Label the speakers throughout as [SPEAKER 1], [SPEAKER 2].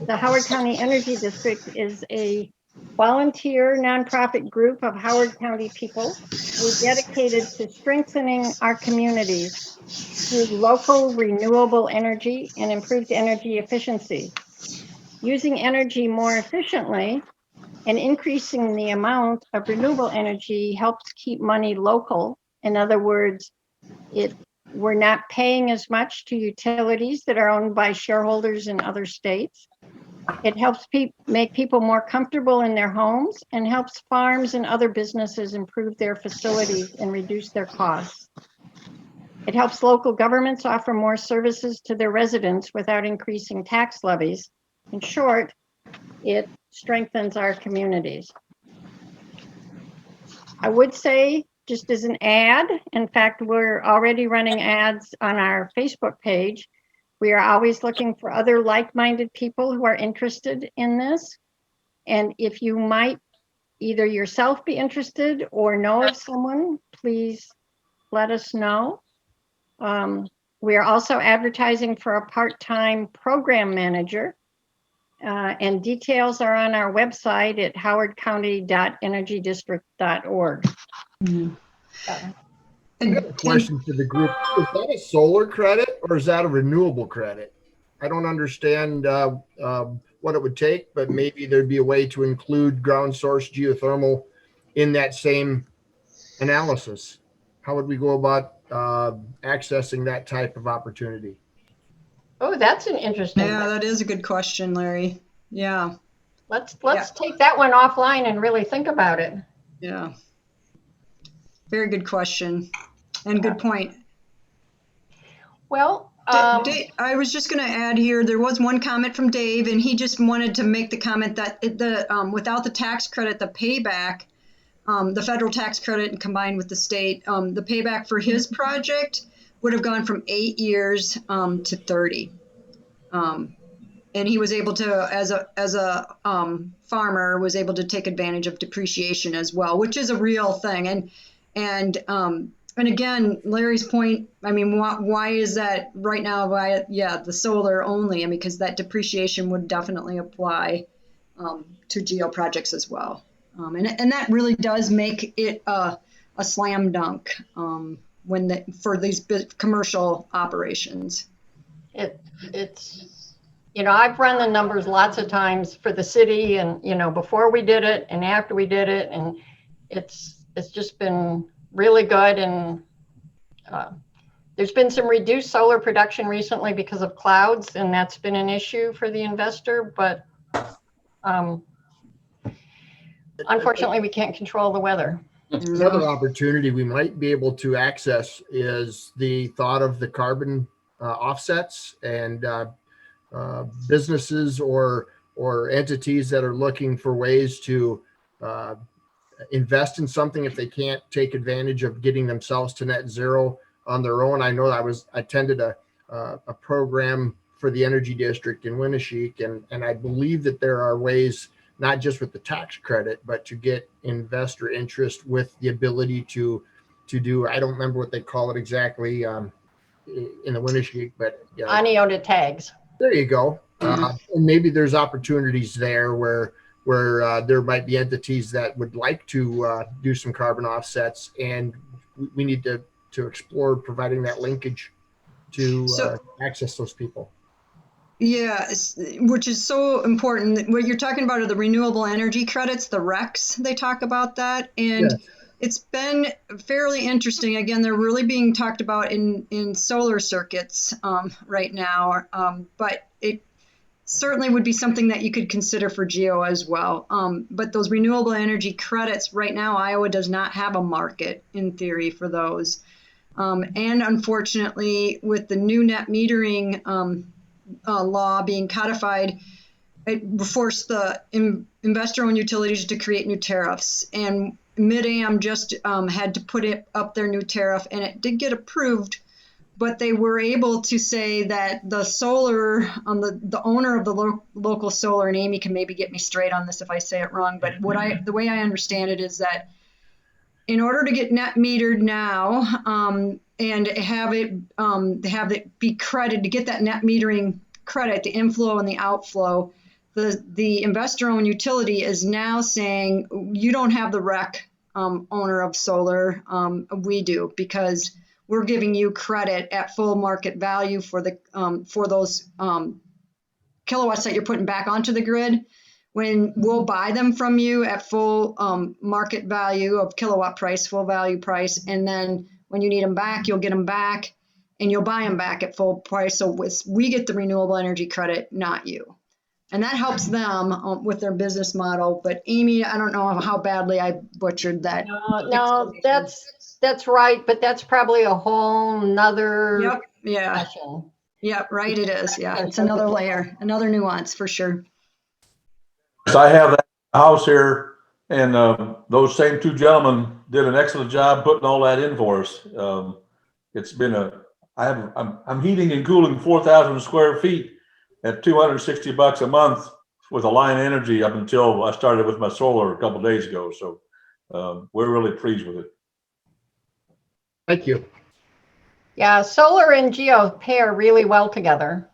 [SPEAKER 1] The Howard County Energy District is a volunteer nonprofit group of Howard County people who are dedicated to strengthening our communities through local renewable energy and improved energy efficiency. Using energy more efficiently and increasing the amount of renewable energy helps keep money local. In other words, we're not paying as much to utilities that are owned by shareholders in other states. It helps make people more comfortable in their homes and helps farms and other businesses improve their facilities and reduce their costs. It helps local governments offer more services to their residents without increasing tax levies. In short, it strengthens our communities. I would say, just as an ad, in fact, we're already running ads on our Facebook page. We are always looking for other like-minded people who are interested in this. And if you might either yourself be interested or know of someone, please let us know. We are also advertising for a part-time program manager, and details are on our website at howardcounty.energydistrict.org.
[SPEAKER 2] Mm-hmm. I got a question for the group. Is that a solar credit or is that a renewable credit? I don't understand what it would take, but maybe there'd be a way to include ground source geothermal in that same analysis. How would we go about accessing that type of opportunity?
[SPEAKER 1] Oh, that's an interesting
[SPEAKER 3] one. That is a good question, Larry. Yeah.
[SPEAKER 1] Let's take that one offline and really think about it.
[SPEAKER 3] Yeah. Very good question and good point.
[SPEAKER 1] Well,
[SPEAKER 3] Dave, I was just going to add here, there was one comment from Dave, and he just wanted to make the comment that without the tax credit, the payback, the federal tax credit combined with the state, the payback for his project would have gone from 8 years to 30. And he was able to, as a farmer, was able to take advantage of depreciation as well, which is a real thing. And again, Larry's point, I mean, why is that right now? The solar only, because that depreciation would definitely apply to geo projects as well. And that really does make it a slam dunk for these big commercial operations.
[SPEAKER 1] It's I've run the numbers lots of times for the city, and before we did it and after we did it, and it's just been really good. And there's been some reduced solar production recently because of clouds, and that's been an issue for the investor. But unfortunately, we can't control the weather.
[SPEAKER 2] Another opportunity we might be able to access is the thought of the carbon offsets and businesses or entities that are looking for ways to invest in something if they can't take advantage of getting themselves to net zero on their own. I know I attended a program for the energy district in Winneshiek, and I believe that there are ways, not just with the tax credit, but to get investor interest with the ability to do, I don't remember what they call it exactly in the Winneshiek, but
[SPEAKER 1] Aniota tags.
[SPEAKER 2] There you go. And maybe there's opportunities there where there might be entities that would like to do some carbon offsets, and we need to explore providing that linkage to access those people.
[SPEAKER 3] Yeah, which is so important. What you're talking about are the renewable energy credits, the RECs, they talk about that. And yes. It's been fairly interesting. Again, they're really being talked about in solar circuits right now, but it certainly would be something that you could consider for geo as well. But those renewable energy credits, right now, Iowa does not have a market in theory for those. And unfortunately, with the new net metering law being codified, it forced the investor-owned utilities to create new tariffs. And Mid-Am just had to put up their new tariff, and it did get approved, but they were able to say that the solar, the owner of the local solar, and Amy can maybe get me straight on this if I say it wrong, but the way I understand it is that in order to get net metered now and have it be credited, to get that net metering credit, the inflow and the outflow, the investor-owned utility is now saying, you don't have the rec owner of solar, we do, because we're giving you credit at full market value for those kilowatts that you're putting back onto the grid. When we'll buy them from you at full market value of kilowatt price, full value price, and then when you need them back, you'll get them back, and you'll buy them back at full price. So we get the renewable energy credit, not you. And that helps them with their business model. But Amy, I don't know how badly I butchered that.
[SPEAKER 1] No, that's right, but that's probably a whole nother
[SPEAKER 3] Yep. Yeah.
[SPEAKER 1] session.
[SPEAKER 3] Yep. Right. It is. Yeah. It's another layer, another nuance for sure.
[SPEAKER 4] So I have that house here, and those same two gentlemen did an excellent job putting all that in for us. It's been I'm heating and cooling 4,000 square feet at $260 a month with Alliant Energy up until I started with my solar a couple of days ago. So we're really pleased with it.
[SPEAKER 2] Thank you.
[SPEAKER 1] Yeah, solar and geo pair really well together.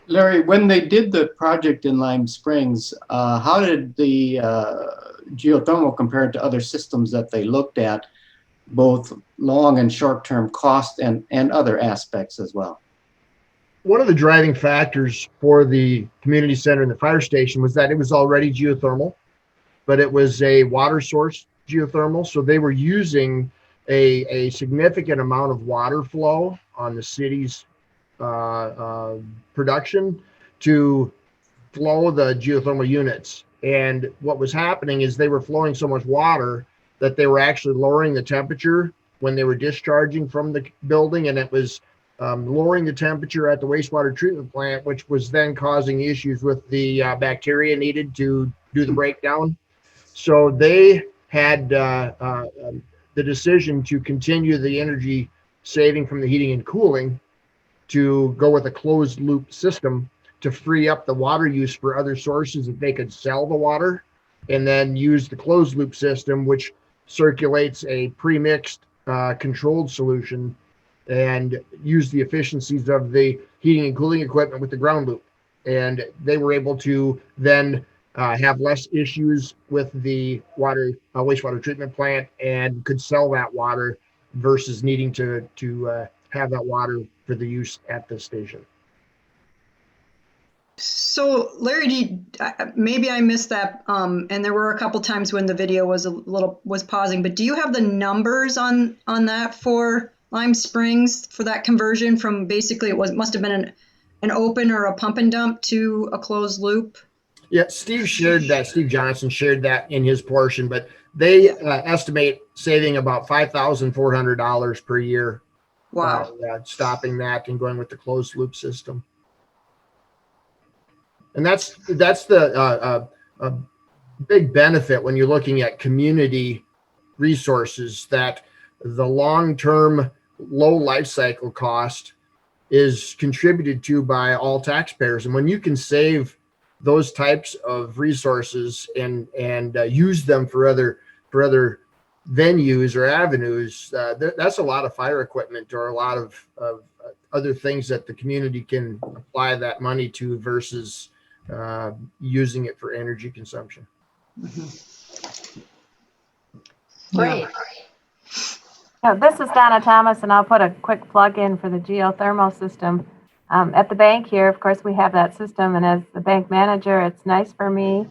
[SPEAKER 5] Larry, when they did the project in Lime Springs, how did the geothermal compare to other systems that they looked at, both long and short-term cost and other aspects as well?
[SPEAKER 2] One of the driving factors for the community center and the fire station was that it was already geothermal, but it was a water source geothermal. So they were using a significant amount of water flow on the city's production to flow the geothermal units. And what was happening is they were flowing so much water that they were actually lowering the temperature when they were discharging from the building, and it was lowering the temperature at the wastewater treatment plant, which was then causing issues with the bacteria needed to do the breakdown. So they had the decision to continue the energy saving from the heating and cooling to go with a closed loop system to free up the water use for other sources that they could sell the water, and then use the closed loop system, which circulates a pre-mixed controlled solution, and use the efficiencies of the heating and cooling equipment with the ground loop. And they were able to then have less issues with the wastewater treatment plant, and could sell that water versus needing to have that water for the use at the station.
[SPEAKER 3] So Larry, maybe I missed that, and there were a couple times when the video was pausing. But do you have the numbers on that for Lime Springs for that conversion from basically must have been an open or a pump and dump to a closed loop?
[SPEAKER 2] Yeah, Steve Johnson shared that in his portion, but they estimate saving about $5,400 per year.
[SPEAKER 3] Wow.
[SPEAKER 2] Stopping that and going with the closed loop system. And that's the big benefit when you're looking at community resources, that the long-term low life cycle cost is contributed to by all taxpayers. And when you can save those types of resources and use them for other venues or avenues, that's a lot of fire equipment or a lot of other things that the community can apply that money to versus using it for energy consumption.
[SPEAKER 3] Mm-hmm.
[SPEAKER 1] Great.
[SPEAKER 6] Yeah, this is Donna Thomas, and I'll put a quick plug in for the geothermal system. At the bank here, of course, we have that system, and as the bank manager, it's nice for me.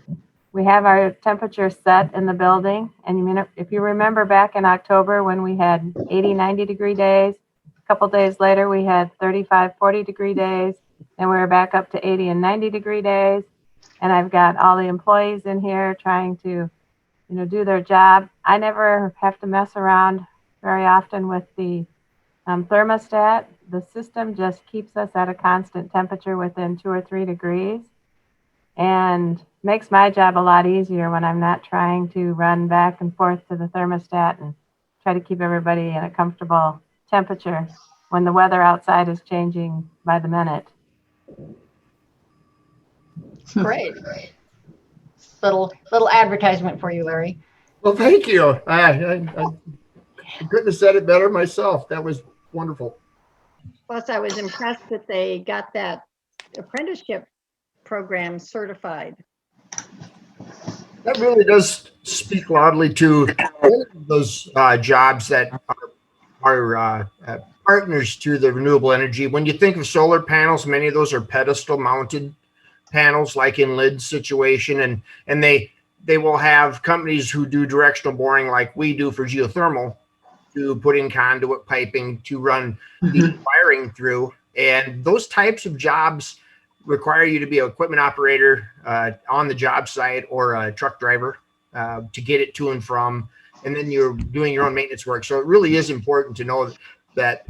[SPEAKER 6] We have our temperature set in the building, and if you remember back in October when we had 80, 90 degree days, a couple days later we had 35, 40 degree days, and we were back up to 80 and 90 degree days. And I've got all the employees in here trying to, do their job. I never have to mess around very often with the thermostat. The system just keeps us at a constant temperature within 2 or 3 degrees, and makes my job a lot easier when I'm not trying to run back and forth to the thermostat and try to keep everybody in a comfortable temperature when the weather outside is changing by the minute.
[SPEAKER 1] Great. Little advertisement for you, Larry.
[SPEAKER 2] Well, thank you. I couldn't have said it better myself. That was wonderful.
[SPEAKER 1] Plus, I was impressed that they got that apprenticeship program certified.
[SPEAKER 2] That really does speak loudly to those jobs that are partners to the renewable energy. When you think of solar panels, many of those are pedestal mounted panels, like in Lid's situation, and they will have companies who do directional boring like we do for geothermal to put in conduit piping to run the wiring through. And those types of jobs require you to be an equipment operator on the job site or a truck driver to get it to and from. And then you're doing your own maintenance work. So it really is important to know that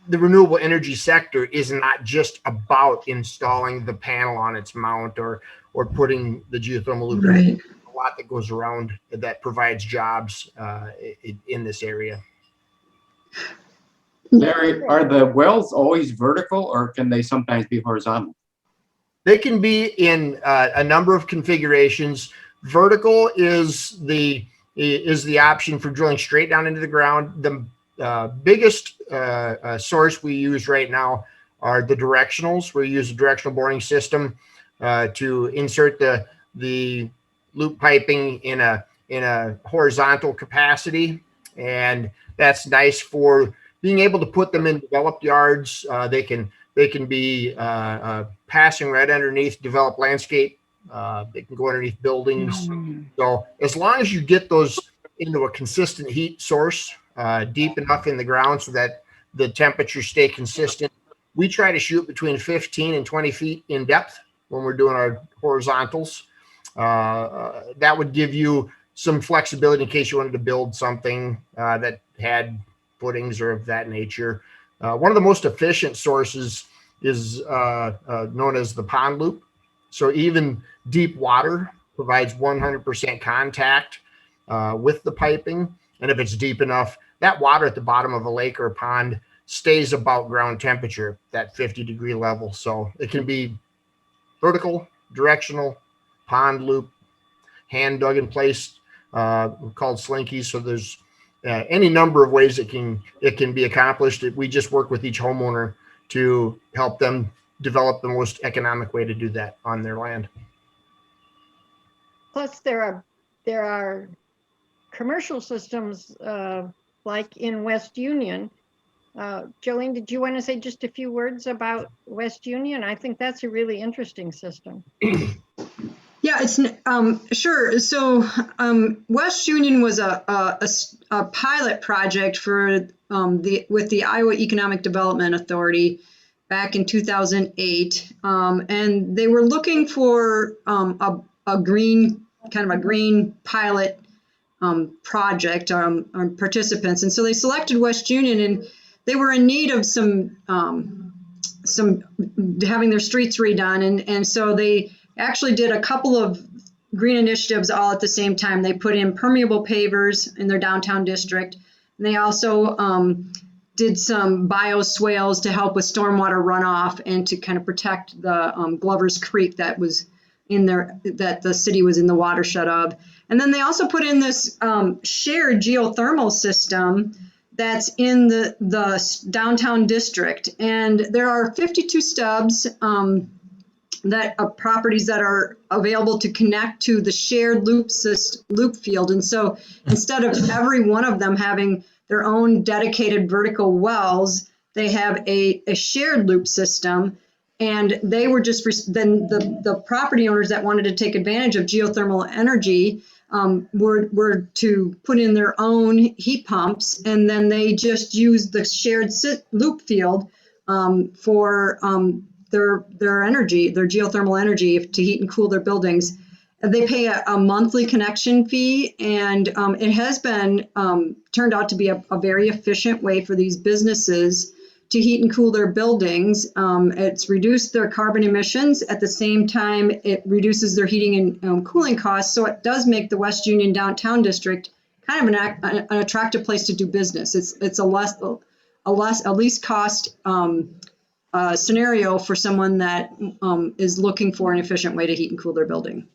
[SPEAKER 2] the renewable energy sector is not just about installing the panel on its mount or putting the geothermal loop.
[SPEAKER 3] Right.
[SPEAKER 2] There's a lot that goes around that provides jobs in this area.
[SPEAKER 5] Larry, are the wells always vertical or can they sometimes be horizontal?
[SPEAKER 2] They can be in a number of configurations. Vertical is the option for drilling straight down into the ground. The biggest source we use right now are the directionals. We use a directional boring system to insert the loop piping in a horizontal capacity, and that's nice for being able to put them in developed yards. They can be passing right underneath developed landscape. They can go underneath buildings. So as long as you get those into a consistent heat source, deep enough in the ground so that the temperatures stay consistent, we try to shoot between 15 and 20 feet in depth when we're doing our horizontals. That would give you some flexibility in case you wanted to build something that had footings or of that nature. One of the most efficient sources is known as the pond loop. So even deep water provides 100% contact with the piping. And if it's deep enough, that water at the bottom of a lake or a pond stays about ground temperature, that 50-degree level. So it can be vertical, directional, pond loop, hand dug in place, called slinkies. So there's any number of ways it can be accomplished. We just work with each homeowner to help them develop the most economic way to do that on their land.
[SPEAKER 1] Plus, there are commercial systems like in West Union. Jolene, did you want to say just a few words about West Union? I think that's a really interesting system.
[SPEAKER 3] Yeah, it's sure. So West Union was a pilot project for with the Iowa Economic Development Authority back in 2008, and they were looking for a green pilot project participants, and so they selected West Union, and they were in need of some having their streets redone, and so they actually did a couple of green initiatives all at the same time. They put in permeable pavers in their downtown district, and they also did some bioswales to help with stormwater runoff and to kind of protect the Glover's Creek that was in there, that the city was in the watershed of. And then they also put in this shared geothermal system that's in the downtown district. And there are 52 stubs properties that are available to connect to the shared loop field. And so instead of every one of them having their own dedicated vertical wells, they have a shared loop system. And they were just then the property owners that wanted to take advantage of geothermal energy were to put in their own heat pumps, and then they just used the shared loop field for their energy, their geothermal energy, to heat and cool their buildings. They pay a monthly connection fee, and it has been turned out to be a very efficient way for these businesses to heat and cool their buildings. It's reduced their carbon emissions. At the same time, it reduces their heating and cooling costs. So it does make the West Union downtown district kind of an attractive place to do business. It's a least cost scenario for someone that is looking for an efficient way to heat and cool their building.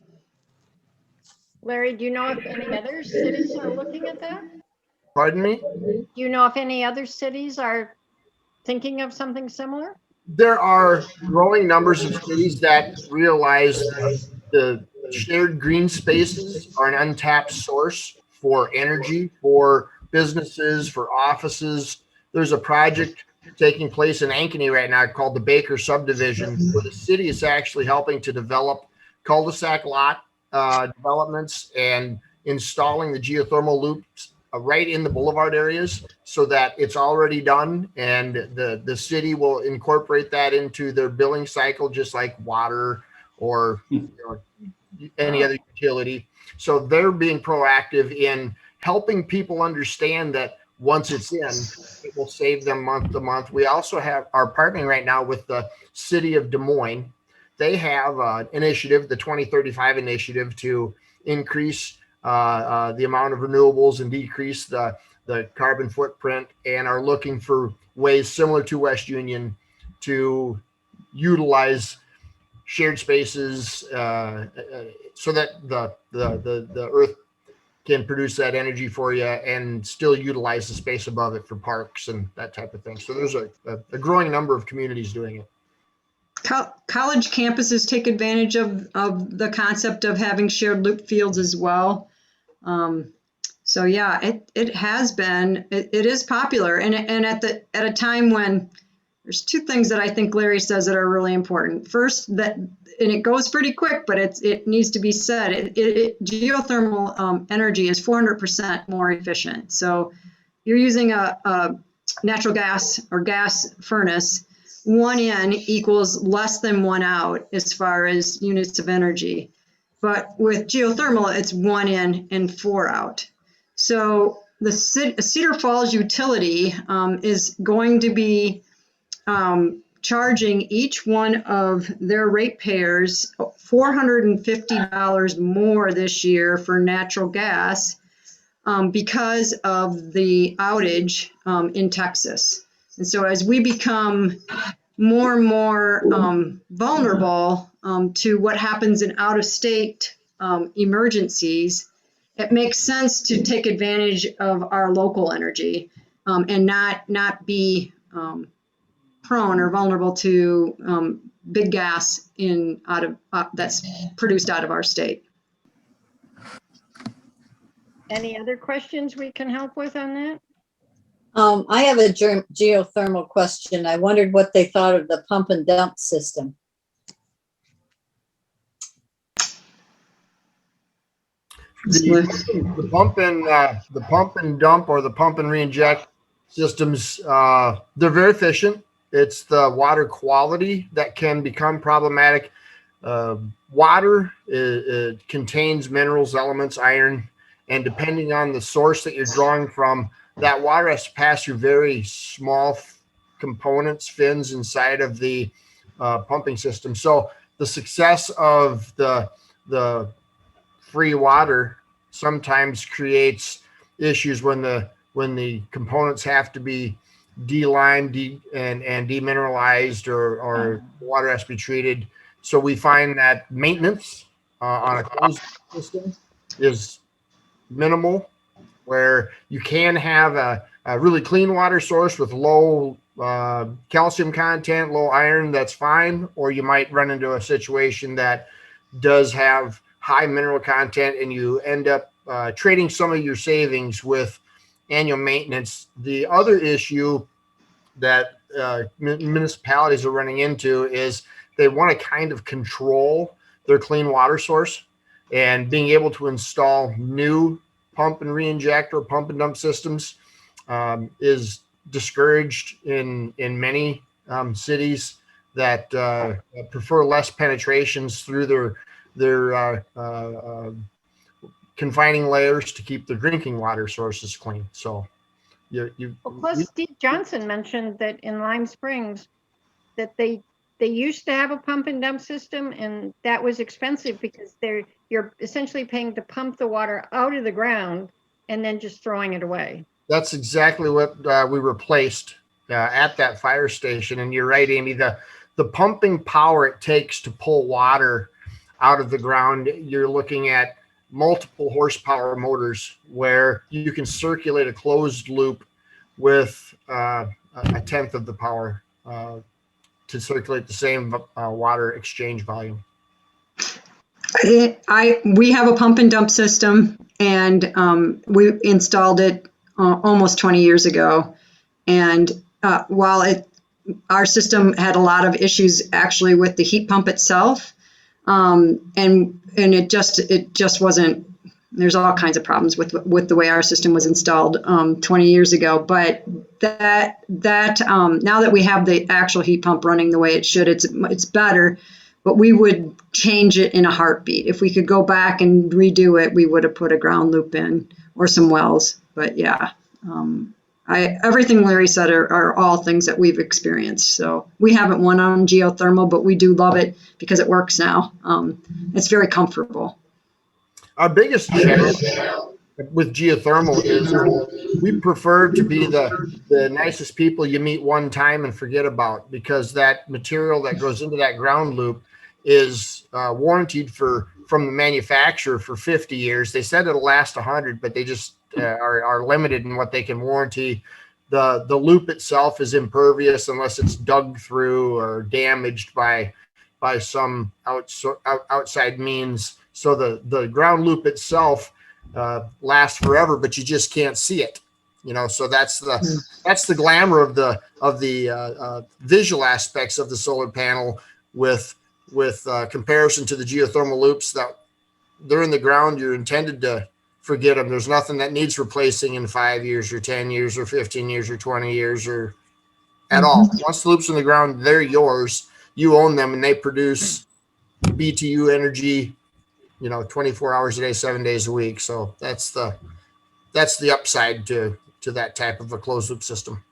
[SPEAKER 1] Larry, do you know if any other cities are looking at that?
[SPEAKER 2] Pardon me?
[SPEAKER 1] Do you know if any other cities are thinking of something similar?
[SPEAKER 2] There are growing numbers of cities that realize the shared green spaces are an untapped source for energy, for businesses, for offices. There's a project taking place in Ankeny right now called the Baker Subdivision, where the city is actually helping to develop cul-de-sac lot developments and installing the geothermal loops right in the boulevard areas, so that it's already done, and the city will incorporate that into their billing cycle, just like water or any other utility. So they're being proactive in helping people understand that once it's in, it will save them month to month. We also are partnering right now with the city of Des Moines. They have an initiative, the 2035 initiative, to increase the amount of renewables and decrease the carbon footprint, and are looking for ways similar to West Union to utilize shared spaces so that the earth can produce that energy for you and still utilize the space above it for parks and that type of thing. So there's a growing number of communities doing it.
[SPEAKER 3] College campuses take advantage of the concept of having shared loop fields as well. So yeah, it has been, it is popular, and at a time when there's two things that I think Larry says that are really important. First, that, and it goes pretty quick, but it needs to be said, geothermal energy is 400% more efficient. So you're using a natural gas or gas furnace, 1 in equals less than 1 out as far as units of energy. But with geothermal, it's 1 in and 4 out. So the Cedar Falls utility is going to be charging each one of their ratepayers $450 more this year for natural gas because of the outage in Texas. And so as we become more and more vulnerable to what happens in out-of-state emergencies, it makes sense to take advantage of our local energy and not be prone or vulnerable to big gas that's produced out of our state.
[SPEAKER 1] Any other questions we can help with on that?
[SPEAKER 7] I have a geothermal question. I wondered what they thought of the pump and dump system.
[SPEAKER 2] The pump and dump, or the pump and reinject systems, they're very efficient. It's the water quality that can become problematic. Water contains minerals, elements, iron, and depending on the source that you're drawing from, that water has to pass through very small components, fins inside of the pumping system. So the success of the free water sometimes creates issues when the components have to be de-limed and demineralized, or water has to be treated. So we find that maintenance on a closed system is minimal, where you can have a really clean water source with low calcium content, low iron, that's fine. Or you might run into a situation that does have high mineral content, and you end up trading some of your savings with annual maintenance. The other issue that municipalities are running into is they want to kind of control their clean water source, and being able to install new pump and reinject or pump and dump systems is discouraged in many cities that prefer less penetrations through their confining layers to keep their drinking water sources clean. So
[SPEAKER 1] Plus, Steve Johnson mentioned that in Lime Springs that they used to have a pump and dump system, and that was expensive because you're essentially paying to pump the water out of the ground and then just throwing it away.
[SPEAKER 2] That's exactly what we replaced at that fire station. And you're right, Amy, the pumping power it takes to pull water out of the ground, you're looking at multiple horsepower motors, where you can circulate a closed loop with a tenth of the power. to circulate the same water exchange volume?
[SPEAKER 3] We have a pump and dump system, and we installed it almost 20 years ago. And while our system had a lot of issues actually with the heat pump itself, and it just wasn't. There's all kinds of problems with the way our system was installed 20 years ago. But that now that we have the actual heat pump running the way it should, it's better. But we would change it in a heartbeat. If we could go back and redo it, we would have put a ground loop in or some wells. But yeah, everything Larry said are all things that we've experienced. So we haven't won on geothermal, but we do love it because it works now. It's very comfortable.
[SPEAKER 2] Our biggest challenge with geothermal is we prefer to be the nicest people you meet one time and forget about, because that material that goes into that ground loop is warranted from the manufacturer for 50 years. They said it'll last 100, but they just are limited in what they can warranty. The loop itself is impervious unless it's dug through or damaged by some outside means. So the ground loop itself lasts forever, but you just can't see it. So that's the glamour of the visual aspects of the solar panel with comparison to the geothermal loops that they're in the ground. You're intended to forget them. There's nothing that needs replacing in 5 years or 10 years or 15 years or 20 years or at all. Once the loop's in the ground, they're yours. You own them, and they produce BTU energy, 24 hours a day, 7 days a week. So that's the upside to that type of a closed loop system.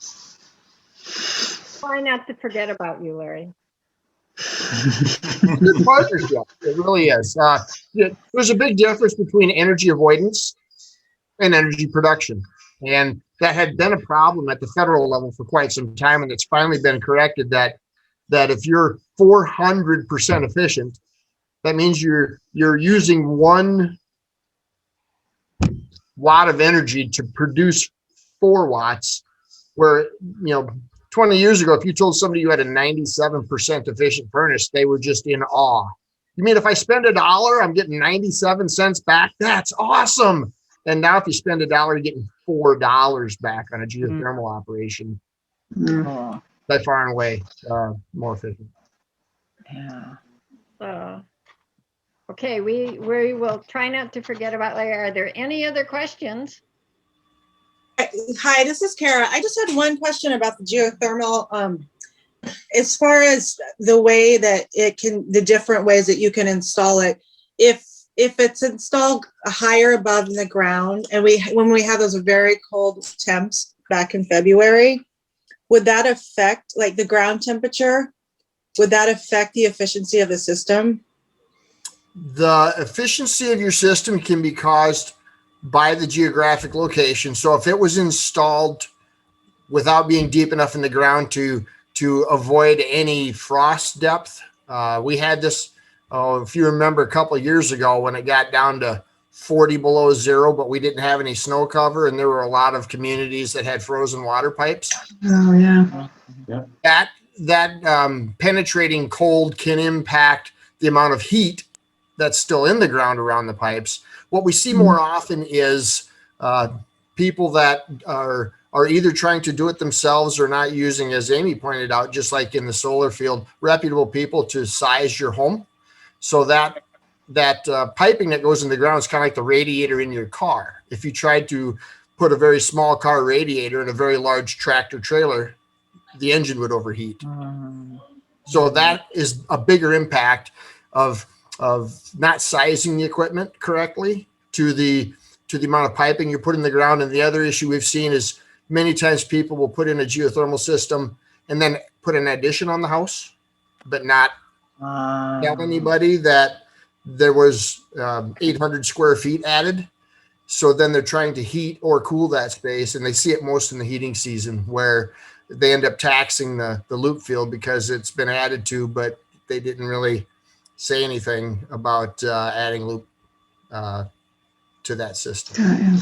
[SPEAKER 1] Try not to forget about you, Larry.
[SPEAKER 2] Good partnership. It really is. There's a big difference between energy avoidance and energy production. And that had been a problem at the federal level for quite some time. And it's finally been corrected that if you're 400% efficient, that means you're using 1 watt of energy to produce 4 watts, where, 20 years ago, if you told somebody you had a 97% efficient furnace, they were just in awe. You mean if I spend $1, I'm getting 97 cents back? That's awesome. And now if you spend $1, you're getting $4 back on a geothermal operation. By far and away more efficient.
[SPEAKER 1] Yeah. Okay, we will try not to forget about Larry. Are there any other questions?
[SPEAKER 8] Hi, this is Kara. I just had one question about the geothermal. As far as the way that the different ways that you can install it, if it's installed higher above the ground, and when we have those very cold temps back in February, would that affect, like, the ground temperature? Would that affect the efficiency of the system?
[SPEAKER 2] The efficiency of your system can be caused by the geographic location. So if it was installed without being deep enough in the ground to avoid any frost depth, we had this, if you remember, a couple of years ago when it got down to 40 below zero, but we didn't have any snow cover, and there were a lot of communities that had frozen water pipes.
[SPEAKER 3] Oh yeah.
[SPEAKER 2] That penetrating cold can impact the amount of heat that's still in the ground around the pipes. What we see more often is people that are either trying to do it themselves or not using, as Amy pointed out, just like in the solar field, reputable people to size your home. So that piping that goes in the ground is kind of like the radiator in your car. If you tried to put a very small car radiator in a very large tractor trailer, the engine would overheat. So that is a bigger impact of not sizing the equipment correctly to the amount of piping you put in the ground. And the other issue we've seen is many times people will put in a geothermal system and then put an addition on the house, but not tell anybody that there was 800 square feet added. So then they're trying to heat or cool that space, and they see it most in the heating season, where they end up taxing the loop field because it's been added to, but they didn't really say anything about adding loop to that system.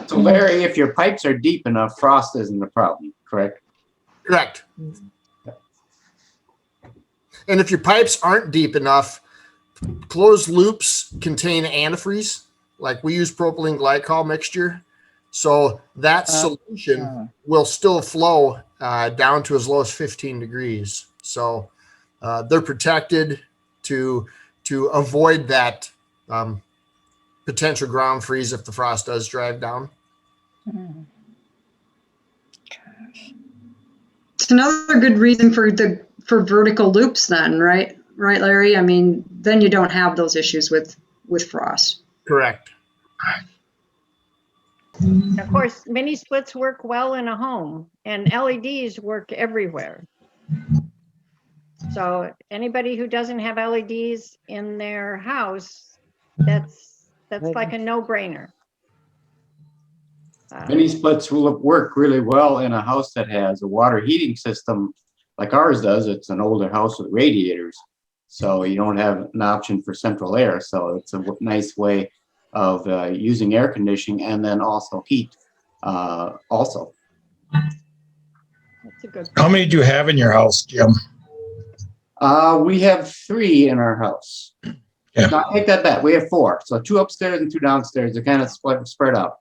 [SPEAKER 5] So Larry, if your pipes are deep enough, frost isn't a problem, correct?
[SPEAKER 2] Correct. And if your pipes aren't deep enough, closed loops contain antifreeze. Like we use propylene glycol mixture. So that solution will still flow down to as low as 15 degrees. So they're protected to avoid that potential ground freeze if the frost does drive down.
[SPEAKER 3] It's another good reason for vertical loops then, right? Right, Larry? I mean, then you don't have those issues with frost.
[SPEAKER 2] Correct.
[SPEAKER 1] Of course, mini splits work well in a home, and LEDs work everywhere. So anybody who doesn't have LEDs in their house, that's like a no-brainer.
[SPEAKER 5] Mini splits will work really well in a house that has a water heating system like ours does. It's an older house with radiators, so you don't have an option for central air. So it's a nice way of using air conditioning and then also heat also.
[SPEAKER 1] That's a good
[SPEAKER 9] How many do you have in your house, Jim?
[SPEAKER 5] We have 3 in our house.
[SPEAKER 9] Yeah.
[SPEAKER 5] No, I take that back. We have 4. So 2 upstairs and 2 downstairs. They're kind of spread out.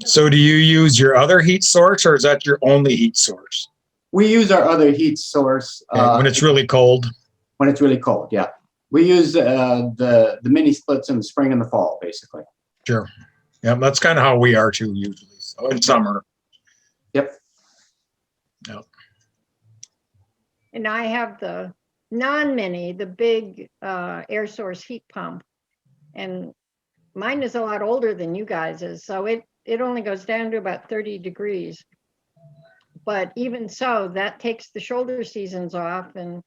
[SPEAKER 9] So do you use your other heat source, or is that your only heat source?
[SPEAKER 5] We use our other heat source
[SPEAKER 9] When it's really cold?
[SPEAKER 5] When it's really cold, yeah. We use the mini splits in the spring and the fall, basically.
[SPEAKER 9] Sure. Yeah, that's kind of how we are too, usually. So in summer.
[SPEAKER 5] Yep.
[SPEAKER 9] Yep.
[SPEAKER 1] And I have the non-mini, the big air source heat pump. And mine is a lot older than you guys is, so it only goes down to about 30 degrees. But even so, that takes the shoulder seasons off. And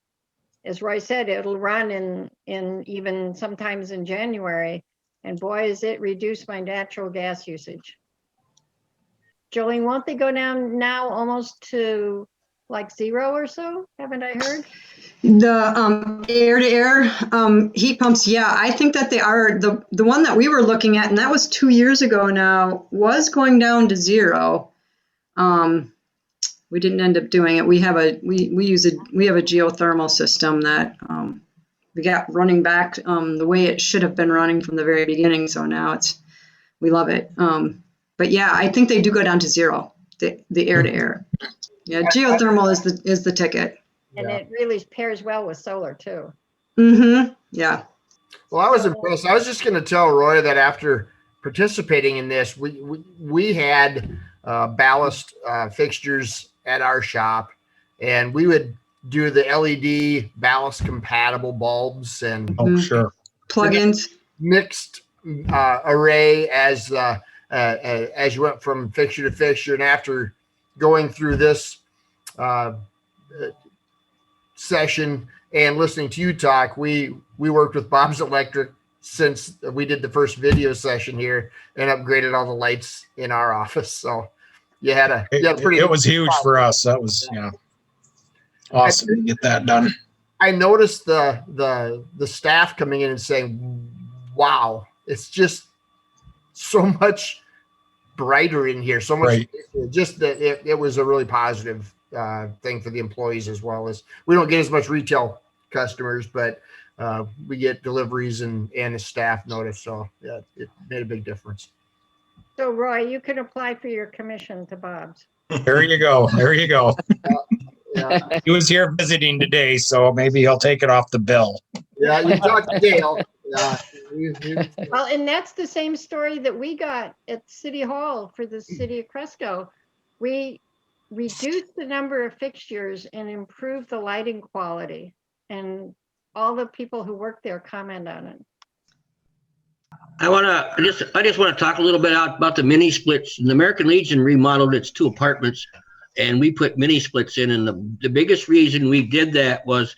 [SPEAKER 1] as Roy said, it'll run in even sometimes in January. And boy, is it reduced my natural gas usage. Jolene, won't they go down now almost to like 0 or so? Haven't I heard?
[SPEAKER 3] The air-to-air heat pumps, yeah, I think that they are. The one that we were looking at, and that was 2 years ago now, was going down to 0. We didn't end up doing it. We have a geothermal system that we got running back the way it should have been running from the very beginning. So now we love it. But yeah, I think they do go down to 0. The air-to-air. Yeah, geothermal is the ticket.
[SPEAKER 1] And it really pairs well with solar too.
[SPEAKER 3] Mm-hmm. Yeah.
[SPEAKER 2] Well, I was impressed. I was just going to tell Roy that after participating in this, we had ballast fixtures at our shop, and we would do the LED ballast compatible bulbs and
[SPEAKER 9] Sure.
[SPEAKER 3] Plugins.
[SPEAKER 2] Mixed array as you went from fixture to fixture. And after going through this session and listening to you talk, we worked with Bob's Electric since we did the first video session here and upgraded all the lights in our office. So you had a pretty.
[SPEAKER 9] It was huge for us. That was awesome to get that done.
[SPEAKER 2] I noticed the staff coming in and saying, "Wow, it's just so much brighter in here." So much, right. Just that it was a really positive thing for the employees, as well as we don't get as much retail customers, but we get deliveries and the staff notice. So yeah, it made a big difference.
[SPEAKER 1] So Roy, you can apply for your commission to Bob's.
[SPEAKER 9] There you go. There you go.
[SPEAKER 2] Yeah.
[SPEAKER 9] He was here visiting today, so maybe he'll take it off the bill.
[SPEAKER 2] Yeah, you talked to Dale. Yeah.
[SPEAKER 1] Well, and that's the same story that we got at City Hall for the city of Cresco. We reduced the number of fixtures and improved the lighting quality, and all the people who work there comment on it.
[SPEAKER 10] I just want to talk a little bit about the mini splits. The American Legion remodeled its 2 apartments, and we put mini splits in. And the biggest reason we did that was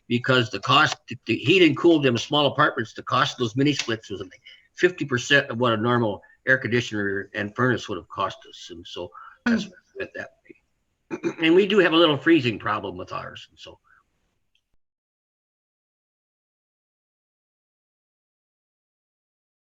[SPEAKER 10] because the cost to heat and cool them small apartments, the cost of those mini splits was like 50% of what a normal air conditioner and furnace would have cost us. And so that's what that way. And we do have a little freezing problem with ours. And so